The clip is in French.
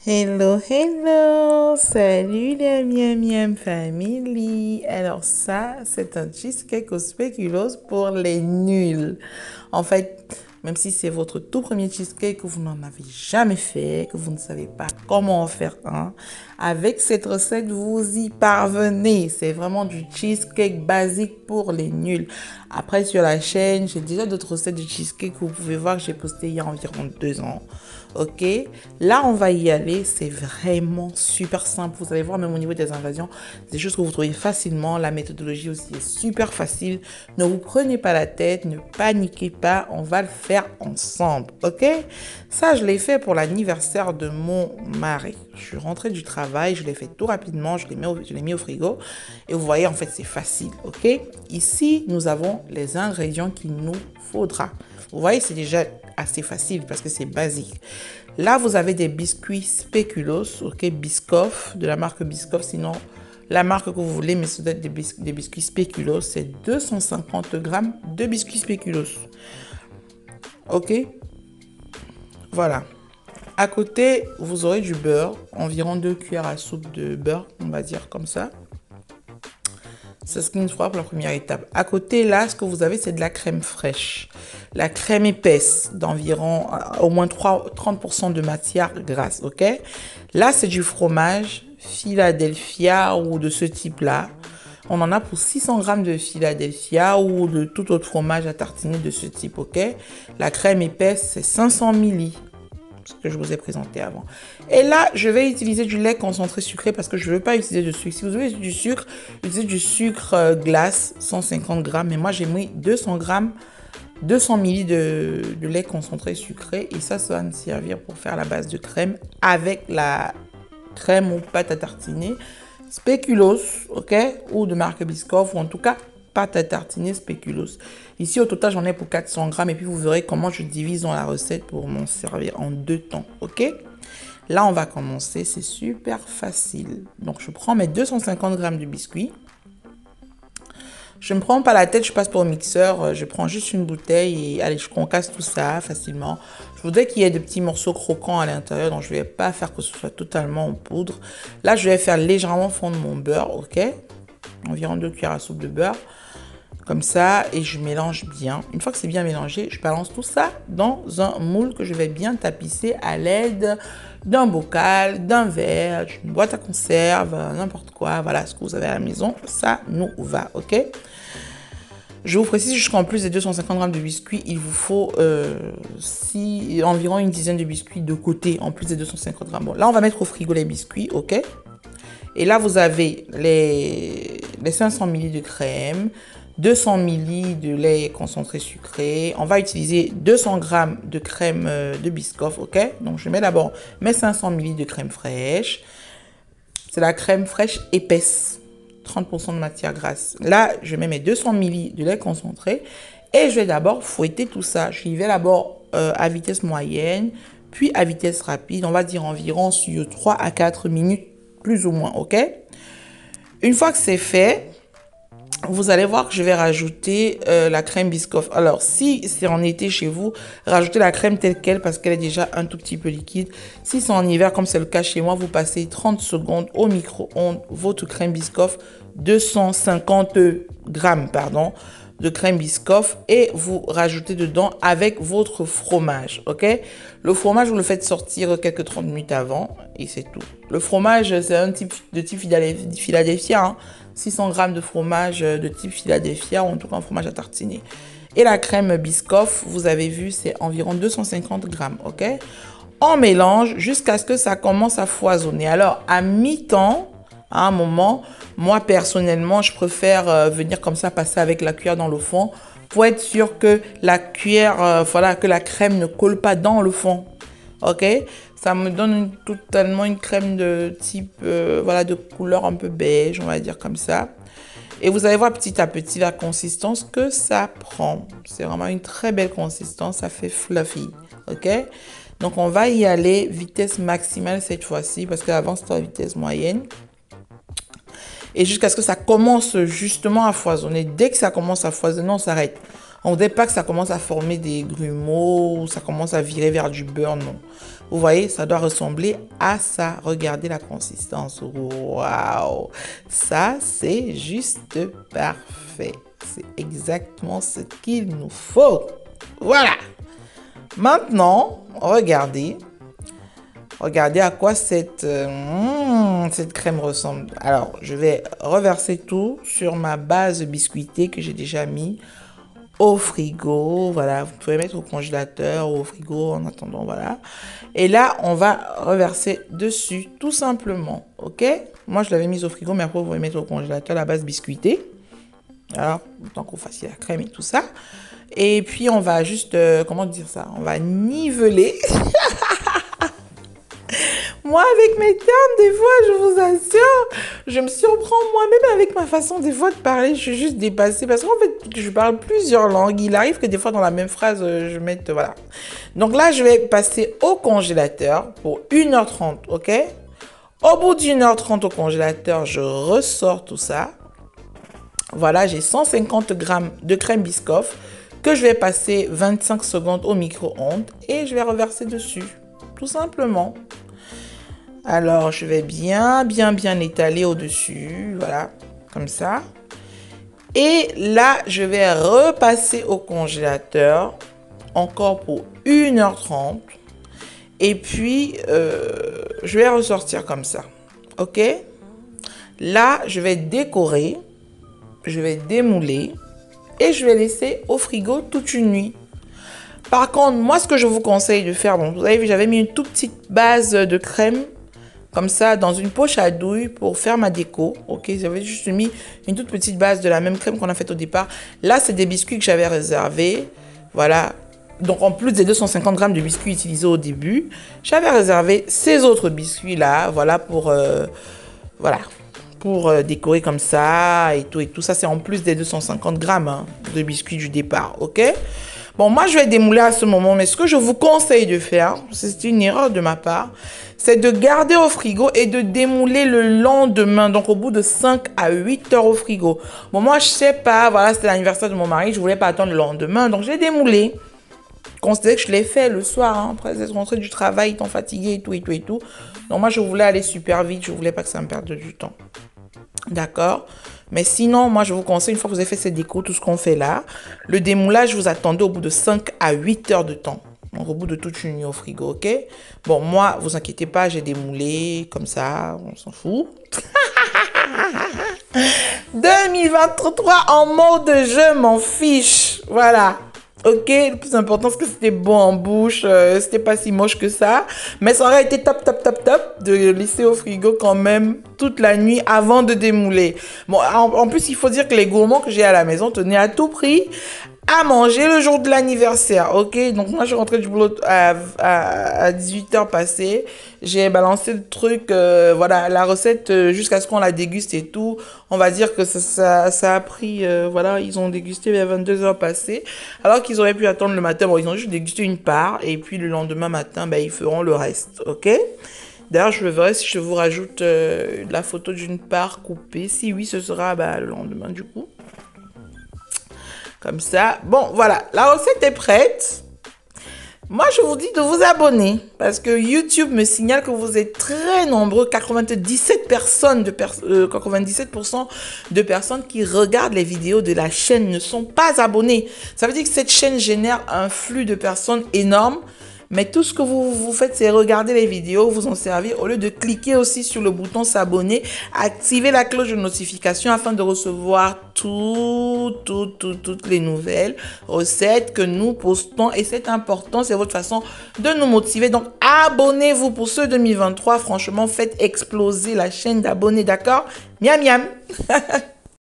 Hello, hello! Salut la Miam Miam Family! Alors ça, c'est un cheesecake au spéculoos pour les nuls. En fait, même si c'est votre tout premier cheesecake que vous n'en avez jamais fait, que vous ne savez pas comment en faire un, avec cette recette, vous y parvenez. C'est vraiment du cheesecake basique pour les nuls. Après, sur la chaîne, j'ai déjà d'autres recettes de cheesecake que vous pouvez voir que j'ai posté il y a environ 2 ans. Ok, là on va y aller, c'est vraiment super simple, vous allez voir même au niveau des invasions, des choses que vous trouvez facilement, la méthodologie aussi est super facile, ne vous prenez pas la tête, ne paniquez pas, on va le faire ensemble, ok. Ça je l'ai fait pour l'anniversaire de mon mari, je suis rentrée du travail, je l'ai fait tout rapidement, je l'ai mis au frigo et vous voyez en fait c'est facile, ok. Ici nous avons les ingrédients qu'il nous faudra, vous voyez c'est déjà assez facile parce que c'est basique. Là, vous avez des biscuits spéculoos, ok, Biscoff, de la marque Biscoff, sinon la marque que vous voulez, mais ça doit être des biscuits spéculoos, c'est 250 grammes de biscuits spéculoos. Ok, voilà. À côté, vous aurez du beurre, environ 2 cuillères à soupe de beurre, on va dire comme ça. C'est ce qu'il nous fera pour la première étape. À côté, là, ce que vous avez, c'est de la crème fraîche. La crème épaisse d'environ au moins 30% de matière grasse, ok? Là, c'est du fromage Philadelphia ou de ce type-là. On en a pour 600 grammes de Philadelphia ou de tout autre fromage à tartiner de ce type, ok? La crème épaisse, c'est 500 millilitres, ce que je vous ai présenté avant. Et là, je vais utiliser du lait concentré sucré parce que je ne veux pas utiliser de sucre. Si vous avez du sucre, utilisez du sucre glace, 150 grammes. Mais moi, j'ai mis 200 grammes, 200 millilitres de lait concentré sucré. Et ça va me servir pour faire la base de crème avec la crème ou pâte à tartiner spéculoos, ok? Ou de marque Biscoff, ou en tout cas, pâte à tartiner spéculoos. Ici, au total, j'en ai pour 400 grammes. Et puis, vous verrez comment je divise dans la recette pour m'en servir en 2 temps, ok? Là, on va commencer. C'est super facile. Donc, je prends mes 250 grammes de biscuits. Je ne me prends pas la tête, je passe pour le mixeur. Je prends juste une bouteille et allez, je concasse tout ça facilement. Je voudrais qu'il y ait de petits morceaux croquants à l'intérieur, donc je ne vais pas faire que ce soit totalement en poudre. Là, je vais faire légèrement fondre mon beurre, ok? Environ 2 cuillères à soupe de beurre. Comme ça, et je mélange bien. Une fois que c'est bien mélangé, je balance tout ça dans un moule que je vais bien tapisser à l'aide d'un bocal, d'un verre, d'une boîte à conserve, n'importe quoi. Voilà, ce que vous avez à la maison, ça nous va, ok? Je vous précise jusqu'en plus des 250 grammes de biscuits, il vous faut environ une dizaine de biscuits de côté, en plus des 250 grammes. Bon, là, on va mettre au frigo les biscuits, ok? Et là, vous avez les 500 ml de crème, 200 ml de lait concentré sucré. On va utiliser 200 grammes de crème de Biscoff, ok? Donc, je mets d'abord mes 500 ml de crème fraîche. C'est la crème fraîche épaisse, 30% de matière grasse. Là, je mets mes 200 ml de lait concentré et je vais d'abord fouetter tout ça. Je vais d'abord à vitesse moyenne, puis à vitesse rapide. On va dire environ sur 3 à 4 minutes, plus ou moins, ok? Une fois que c'est fait, vous allez voir que je vais rajouter la crème Biscoff. Alors, si c'est en été chez vous, rajoutez la crème telle qu'elle parce qu'elle est déjà un tout petit peu liquide. Si c'est en hiver, comme c'est le cas chez moi, vous passez 30 secondes au micro-ondes votre crème Biscoff, 250 grammes, pardon, de crème Biscoff et vous rajoutez dedans avec votre fromage, ok? Le fromage, vous le faites sortir quelques 30 minutes avant et c'est tout. Le fromage, c'est un type Philadelphia, hein? 600 grammes de fromage de type Philadelphia ou en tout cas un fromage à tartiner. Et la crème Biscoff, vous avez vu, c'est environ 250 grammes, ok? On mélange jusqu'à ce que ça commence à foisonner. Alors, à mi-temps, à un moment, moi personnellement, je préfère venir comme ça, passer avec la cuillère dans le fond pour être sûr que la cuillère, voilà, que la crème ne colle pas dans le fond. Ok, ça me donne totalement une crème de type, voilà, de couleur un peu beige, on va dire comme ça. Et vous allez voir petit à petit la consistance que ça prend. C'est vraiment une très belle consistance, ça fait fluffy, ok? Donc on va y aller vitesse maximale cette fois-ci parce qu'avant c'était à vitesse moyenne. Et jusqu'à ce que ça commence justement à foisonner. Dès que ça commence à foisonner, on s'arrête. On ne voudrait pas que ça commence à former des grumeaux, ou ça commence à virer vers du beurre, non. Vous voyez, ça doit ressembler à ça. Regardez la consistance. Waouh! Ça, c'est juste parfait. C'est exactement ce qu'il nous faut. Voilà. Maintenant, regardez. Regardez à quoi cette crème ressemble. Alors, je vais reverser tout sur ma base biscuitée que j'ai déjà mis au frigo. Voilà, vous pouvez mettre au congélateur ou au frigo en attendant, voilà. Et là, on va reverser dessus, tout simplement, ok? Moi, je l'avais mise au frigo, mais après, vous pouvez mettre au congélateur la base biscuitée. Alors, tant qu'on fasse la crème et tout ça. Et puis, on va juste, comment dire ça? On va niveler. Moi, avec mes termes, des fois, je vous assure, je me surprends moi-même avec ma façon des fois de parler. Je suis juste dépassée parce qu'en fait, je parle plusieurs langues. Il arrive que des fois, dans la même phrase, je mette, voilà. Donc là, je vais passer au congélateur pour 1h30, ok? Au bout d'1h30 au congélateur, je ressors tout ça. Voilà, j'ai 150 grammes de crème Biscoff que je vais passer 25 secondes au micro-ondes et je vais reverser dessus, tout simplement. Alors, je vais bien étaler au-dessus, voilà, comme ça. Et là, je vais repasser au congélateur, encore pour 1h30. Et puis, je vais ressortir comme ça, ok? Là, je vais décorer, je vais démouler et je vais laisser au frigo toute une nuit. Par contre, moi, ce que je vous conseille de faire, bon, vous avez vu, j'avais mis une toute petite base de crème comme ça dans une poche à douille pour faire ma déco. Ok, j'avais juste mis une toute petite base de la même crème qu'on a faite au départ. Là, c'est des biscuits que j'avais réservés. Voilà. Donc, en plus des 250 grammes de biscuits utilisés au début, j'avais réservé ces autres biscuits-là. Voilà, pour décorer comme ça et tout. Et tout ça, c'est en plus des 250 grammes hein, de biscuits du départ. Ok. Bon, moi, je vais démouler à ce moment, mais ce que je vous conseille de faire, c'est une erreur de ma part, c'est de garder au frigo et de démouler le lendemain, donc au bout de 5 à 8 heures au frigo. Bon, moi, je sais pas, voilà, c'était l'anniversaire de mon mari, je voulais pas attendre le lendemain, donc j'ai démoulé. Considérez que je l'ai fait le soir, hein, après être rentré du travail, étant fatigué et tout, et tout, et tout. Donc, moi, je voulais aller super vite, je voulais pas que ça me perde du temps. D'accord? Mais sinon, moi, je vous conseille, une fois que vous avez fait cette déco, tout ce qu'on fait là, le démoulage, vous attendez au bout de 5 à 8 heures de temps. Donc, au bout de toute une nuit au frigo, ok? Bon, moi, vous inquiétez pas, j'ai démoulé comme ça, on s'en fout. 2023 en mode je m'en fiche. Voilà. Ok, le plus important, c'est que c'était bon en bouche, c'était pas si moche que ça. Mais ça aurait été top de le laisser au frigo quand même toute la nuit avant de démouler. Bon, en plus, il faut dire que les gourmands que j'ai à la maison tenaient à tout prix à manger le jour de l'anniversaire, ok? Donc moi, je suis rentrée du boulot à 18h passées. J'ai balancé le truc, voilà, la recette jusqu'à ce qu'on la déguste et tout. On va dire que ça a pris, voilà, ils ont dégusté vers 22h passées. Alors qu'ils auraient pu attendre le matin. Bon, ils ont juste dégusté une part et puis le lendemain matin, ben, ils feront le reste, ok? D'ailleurs, je verrai si je vous rajoute la photo d'une part coupée. Si oui, ce sera bah, le lendemain du coup. Comme ça. Bon, voilà. La recette est prête. Moi, je vous dis de vous abonner. Parce que YouTube me signale que vous êtes très nombreux. 97% de personnes qui regardent les vidéos de la chaîne ne sont pas abonnés. Ça veut dire que cette chaîne génère un flux de personnes énorme. Mais tout ce que vous faites, c'est regarder les vidéos, vous en servir, au lieu de cliquer aussi sur le bouton s'abonner, activer la cloche de notification afin de recevoir toutes les nouvelles recettes que nous postons. Et c'est important, c'est votre façon de nous motiver. Donc, abonnez-vous pour ce 2023. Franchement, faites exploser la chaîne d'abonnés, d'accord? Miam, miam.